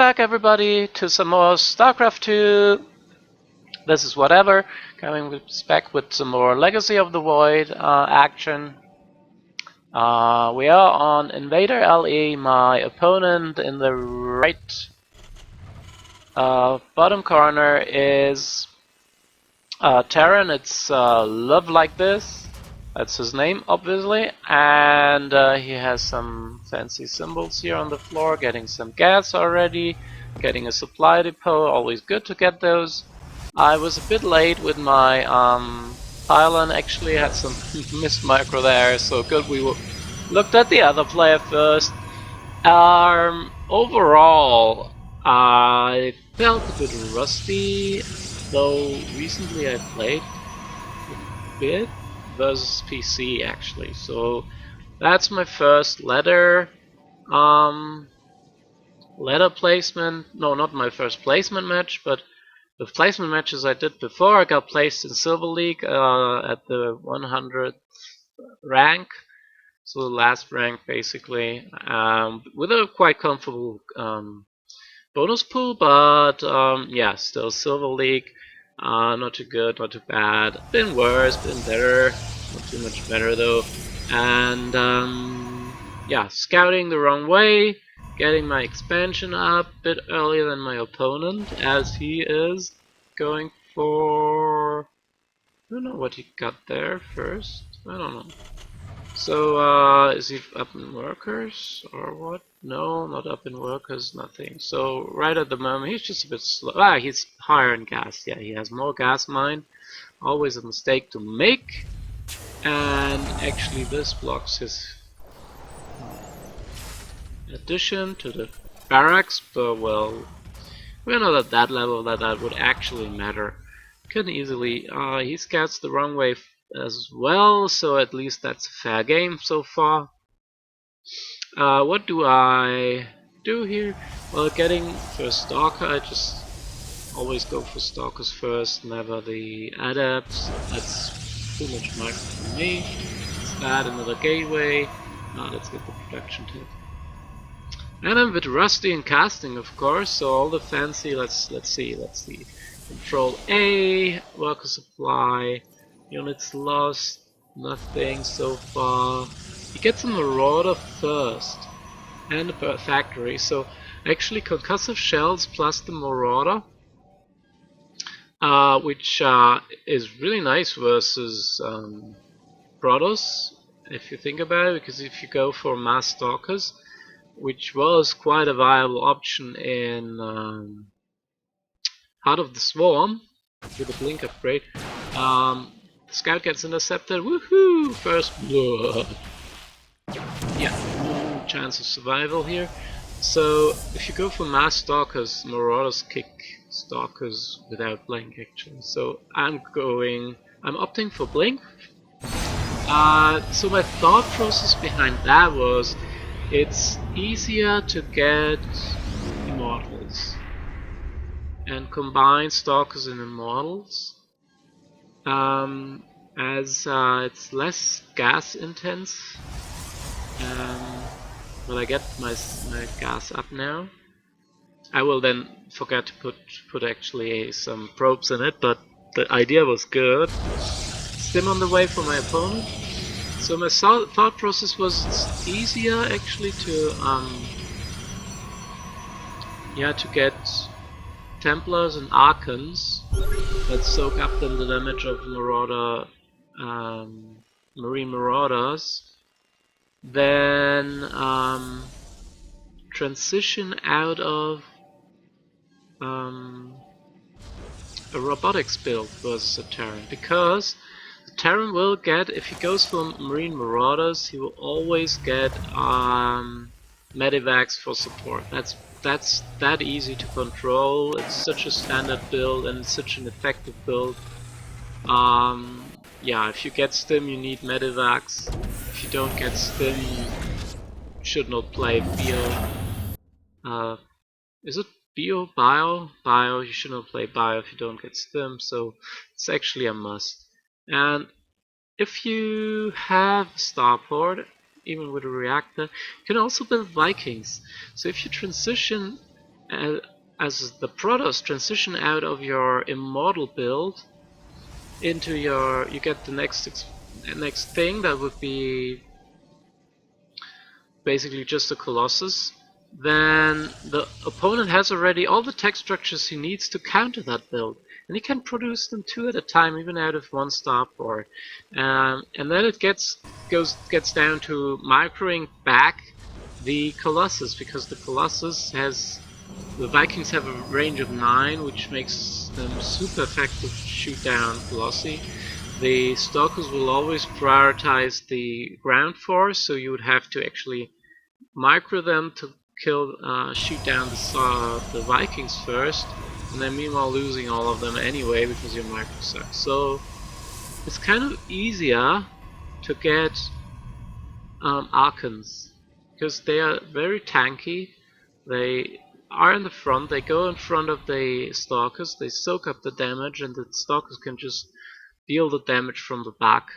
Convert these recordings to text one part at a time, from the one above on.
Back everybody to some more StarCraft 2. This is whatever, coming back with some more Legacy of the Void action. We are on Invader LE. My opponent in the right bottom corner is Terran. It's Love Like This. That's his name, obviously, and he has some fancy symbols here on the floor, getting some gas already, getting a supply depot, always good to get those. I was a bit late with my pylon, actually had some missed micro there, so good we looked at the other player first. Overall, I felt a bit rusty, though recently I played a bit versus PC actually. So that's my first ladder placement. No, not my first placement match, but the placement matches I did before. I got placed in Silver League at the 100th rank, so the last rank basically, with a quite comfortable bonus pool, but yeah, still Silver League. Not too good, not too bad. Been worse, been better. Not too much better though. And yeah, scouting the wrong way, getting my expansion up a bit earlier than my opponent, as he is going for... I don't know what he got there first. I don't know. So, is he up in workers or what? No, not up in workers, nothing. So, right at the moment, he's just a bit slow. Ah, he's higher in gas. Yeah, he has more gas mine. Always a mistake to make. And actually, this blocks his addition to the barracks, but well, we're not at that level that would actually matter. Can easily, he scouts the wrong way as well, so at least that's a fair game so far. What do I do here? Well, getting first Stalker, I just always go for Stalkers first, never the Adepts. That's too much micro for me. Let's add another gateway. Let's get the production tip. And I'm a bit rusty in casting, of course, so all the fancy, let's see. Control A, worker supply, units lost, nothing so far. He gets a Marauder first, and a factory, so actually concussive shells plus the Marauder, which is really nice versus Protoss, if you think about it, because if you go for mass stalkers, which was quite a viable option in Heart of the Swarm with a blink upgrade. Scout gets intercepted. Woohoo! First blood. Yeah, no chance of survival here. So if you go for mass stalkers, Marauders kick stalkers without blink actually. So I'm opting for blink. So my thought process behind that was, it's easier to get immortals and combine stalkers and immortals, as it's less gas intense. Will I get my gas up now? I will then forget to put actually some probes in it, but the idea was good. Stim on the way for my opponent. So my thought process was, it's easier actually to to get Templars and Archons that soak up then the damage of Marauder, Marine Marauders. Then transition out of a robotics build versus a Terran, because the Terran will get, if he goes for Marine Marauders, he will always get Medivacs for support. That's that easy to control. It's such a standard build and it's such an effective build. Yeah, if you get Stim, you need Medivacs. If you don't get Stim, you should not play Bio. Is it Bio? Bio, you should not play Bio if you don't get Stim, so it's actually a must. And if you have Starport, even with a reactor, you can also build Vikings. So if you transition as the Protoss transition out of your Immortal build into your, you get the next thing that would be basically just a Colossus, then the opponent has already all the tech structures he needs to counter that build. And he can produce them 2 at a time, even out of 1 starport. And then it gets down to microing back the Colossus, because the Colossus has, the Vikings have a range of 9, which makes them super effective to shoot down Colossi. The Stalkers will always prioritize the ground force, so you would have to actually micro them to shoot down the Vikings first, and then meanwhile losing all of them anyway because your micro sucks. So it's kind of easier to get Archons, because they are very tanky. They are in the front, they go in front of the Stalkers, they soak up the damage, and the Stalkers can just deal the damage from the back.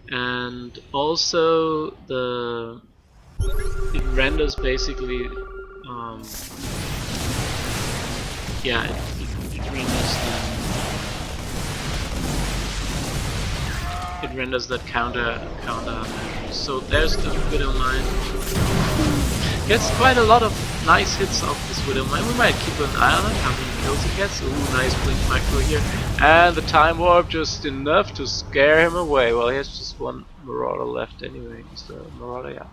And also it renders basically, yeah, it renders that counter measure. So there's the Widowmine. Gets quite a lot of nice hits off this Widowmine. We might keep an eye on it, how many kills he gets. Ooh, nice blink micro here. And the time warp just enough to scare him away. Well, he has just 1 Marauder left anyway. Just a Marauder, yeah.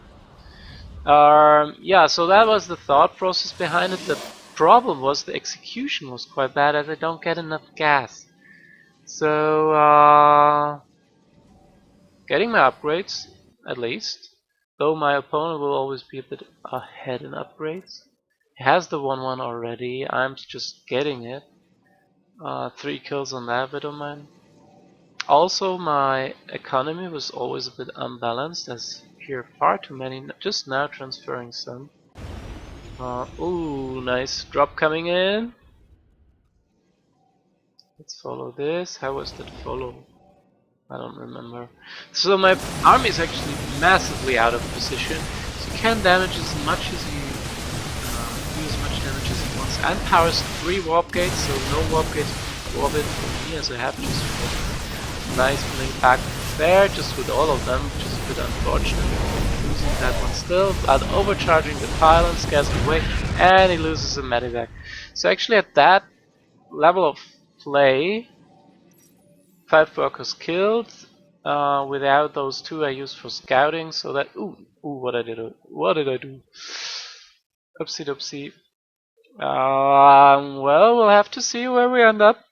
Yeah, so that was the thought process behind it. The problem was the execution was quite bad, as I don't get enough gas. So, getting my upgrades, at least. Though my opponent will always be a bit ahead in upgrades. He has the 1-1 already, I'm just getting it. 3 kills on that bit of mine. Also, my economy was always a bit unbalanced, as here far too many, just now transferring some. Ooh, nice drop coming in. Let's follow this. How was that follow? I don't remember. So my army is actually massively out of position. So you can damage as much as you do as much damage as you want. And powers 3 warp gates, so no warp gates warp it for me, as I have just nice blink back there, just with all of them, which is a bit unfortunate. Losing that one still, but overcharging the pylon scares him away, and he loses a medivac. So actually at that level of play, 5 workers killed, without those 2 I used for scouting, so that, ooh, what did I do? Oopsie doopsie. Well, we'll have to see where we end up.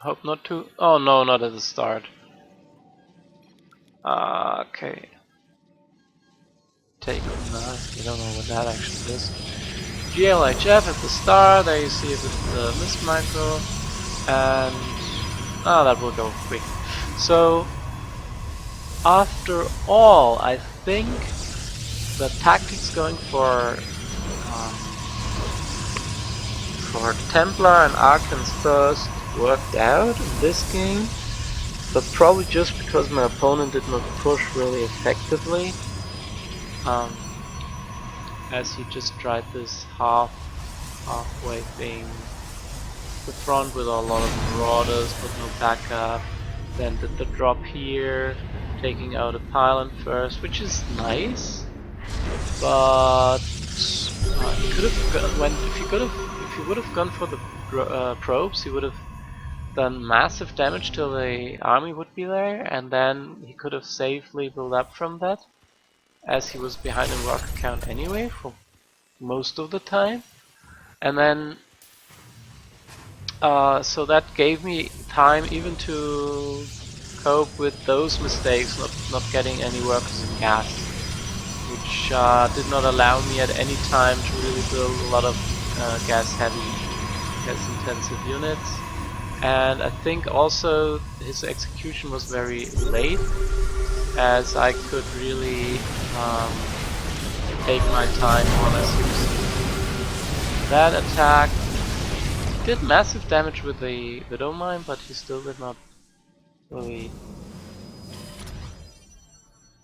Hope not to. Oh no, not at the start. Okay. Take on that. You don't know what that actually is. GLHF at the start. There you see a bit of the miss micro, and that will go quick. So after all, I think the tactics going for Templar and Archons first worked out in this game, but probably just because my opponent did not push really effectively, as he just tried this halfway thing, the front with a lot of marauders but no backup, then did the drop here, taking out a pylon first, which is nice, but he could have if he would have gone for the probes, he would have done massive damage till the army would be there, and then he could have safely built up from that, as he was behind in rocket count anyway for most of the time. And then so that gave me time even to cope with those mistakes, not getting any workers in gas, which did not allow me at any time to really build a lot of gas intensive units. And I think also his execution was very late, as I could really take my time more or less using that attack. Did massive damage with the Widowmine, but he still did not really.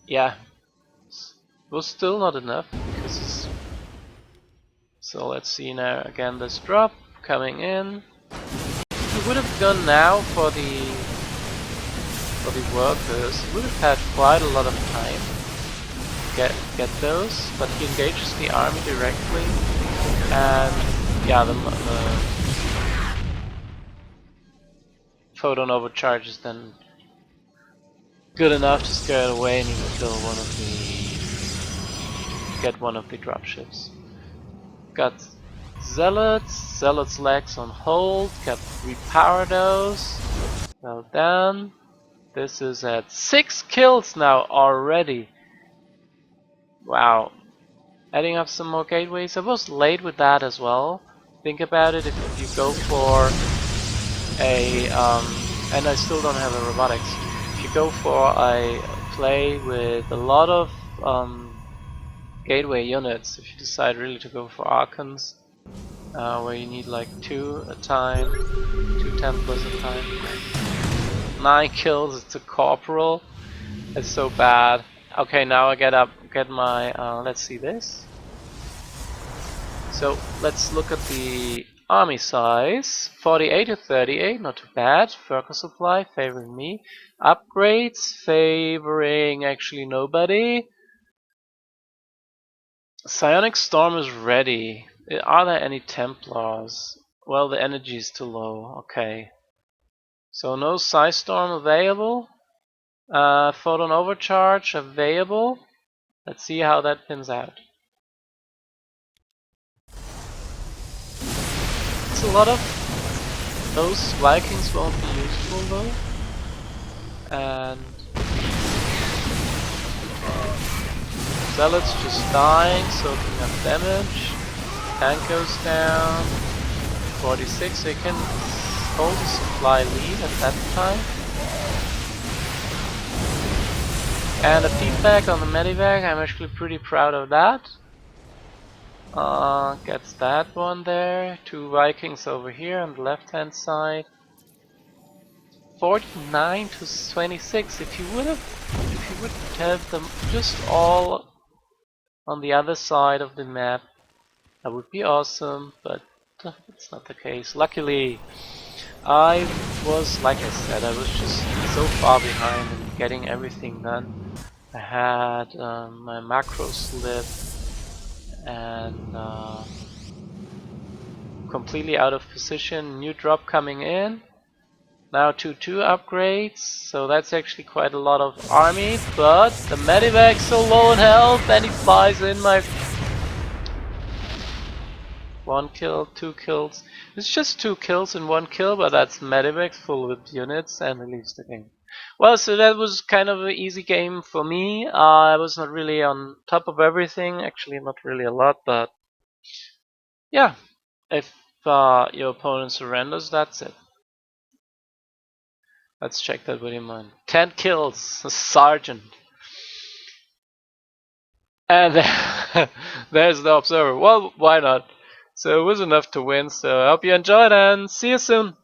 Yeah, was still not enough, because So let's see now again this drop coming in. If we would have gone now for the workers, we would have had quite a lot of time to get those, but he engages the army directly, and yeah, the photon overcharge is then good enough to scare it away and even kill get one of the dropships. Got Zealot's legs on hold, got 3 power those. Well done. This is at 6 kills now already. Wow. Adding up some more gateways. I was late with that as well. Think about it, if you go for a and I still don't have a robotics. If you go for a play with a lot of gateway units, if you decide really to go for Archons, where you need like 2 a time, 2 Templars a time. 9 kills, it's a corporal. It's so bad. Okay, now I get my let's see this. So let's look at the army size. 48 to 38, not too bad. Focus supply favoring me. Upgrades favoring actually nobody. Psionic Storm is ready. Are there any Templars? Well, the energy is too low. Okay. So no Psi Storm available. Photon Overcharge available. Let's see how that pins out. It's a lot of those Vikings won't be useful though. And Zealots just dying, soaking up damage. Tank goes down. 46, so you can hold the supply lead at that time. And a feedback on the medivac, I'm actually pretty proud of that. Gets that one there. 2 Vikings over here on the left hand side. 49 to 26. If you would have them just all on the other side of the map, that would be awesome, but it's not the case. Luckily, I was, like I said, I was just so far behind in getting everything done. I had my macro slip and completely out of position. New drop coming in. Now 2-2 upgrades, so that's actually quite a lot of army, but the medivac's so low in health and he flies in my 1 kill, 2 kills. It's just 2 kills and 1 kill, but that's medivac full with units and he leaves the game. Well, so that was kind of an easy game for me. I was not really on top of everything, actually not really a lot, but yeah, if your opponent surrenders, that's it. Let's check that with him on. 10 kills, a sergeant. And there's the observer. Well, why not? So it was enough to win, so I hope you enjoyed and see you soon.